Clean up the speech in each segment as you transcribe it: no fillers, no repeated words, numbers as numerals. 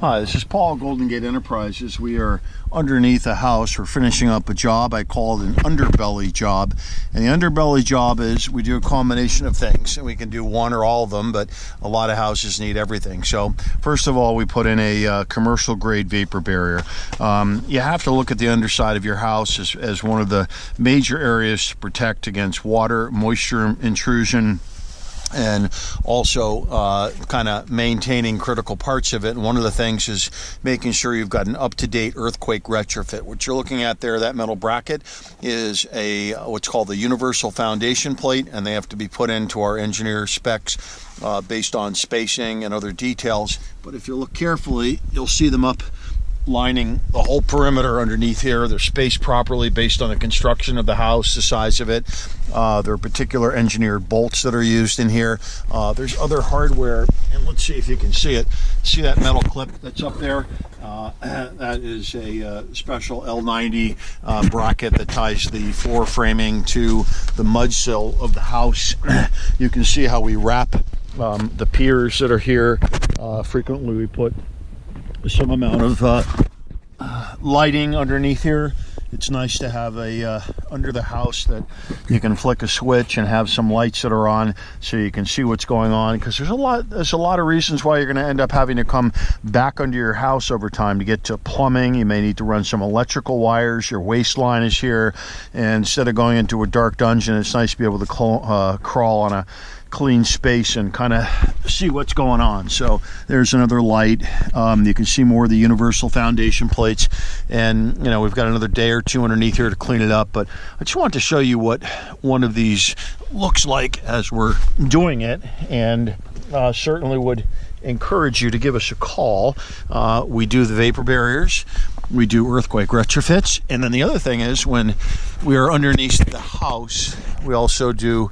Hi, this is Paul, Golden Gate Enterprises. We are underneath a house. We're finishing up a job. I call it an underbelly job. And the underbelly job is we do a combination of things. And we can do one or all of them, but a lot of houses need everything. So first of all, we put in a commercial grade vapor barrier. You have to look at the underside of your house as one of the major areas to protect against water, moisture intrusion, and also kind of maintaining critical parts of it. And one of the things is making sure you've got an up-to-date earthquake retrofit. What you're looking at there, that metal bracket, is what's called the universal foundation plate, and they have to be put into our engineer specs based on spacing and other details. But if you look carefully, you'll see them up lining the whole perimeter underneath here. They're spaced properly based on the construction of the house, the size of it. There are particular engineered bolts that are used in here. There's other hardware, and let's see if you can see it. See that metal clip that's up there? That is a special L90 bracket that ties the floor framing to the mud sill of the house. You can see how we wrap the piers that are here. Frequently we put some amount of lighting underneath here. It's nice to have a under the house that you can flick a switch and have some lights that are on so you can see what's going on, because there's a lot of reasons why you're going to end up having to come back under your house over time to get to plumbing. You may need to run some electrical wires. Your waste line is here, and instead of going into a dark dungeon, it's nice to be able to crawl on a clean space and kind of see what's going on. So there's another light. You can see more of the universal foundation plates, and you know, we've got another day or two underneath here to clean it up. But I just want to show you what one of these looks like as we're doing it, and certainly would encourage you to give us a call. We do the vapor barriers, we do earthquake retrofits, and then the other thing is when we are underneath the house, we also do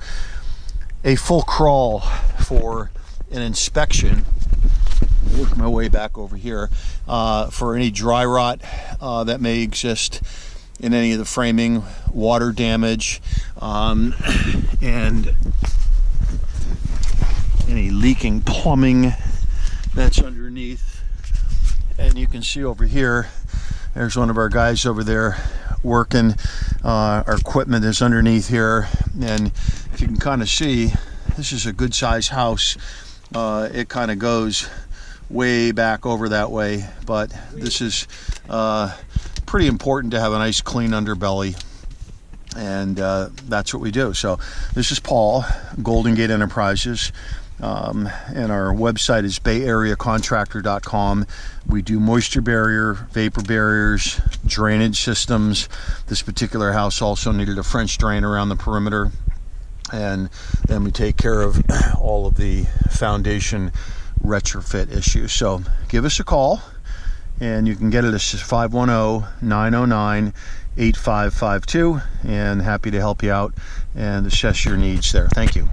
a full crawl for an inspection. Work my way back over here for any dry rot that may exist in any of the framing, water damage, and any leaking plumbing that's underneath. And you can see over here, there's one of our guys over there working. Our equipment is underneath here, and if you can kind of see, this is a good sized house. It kind of goes way back over that way, but this is pretty important to have a nice clean underbelly, and that's what we do. So this is Paul, Golden Gate Enterprises, and our website is bayareacontractor.com. We do moisture barrier, vapor barriers, drainage systems. This particular house also needed a French drain around the perimeter, and then we take care of all of the foundation retrofit issues. So give us a call, and you can get it at 510-909-8552, and happy to help you out and assess your needs there. Thank you.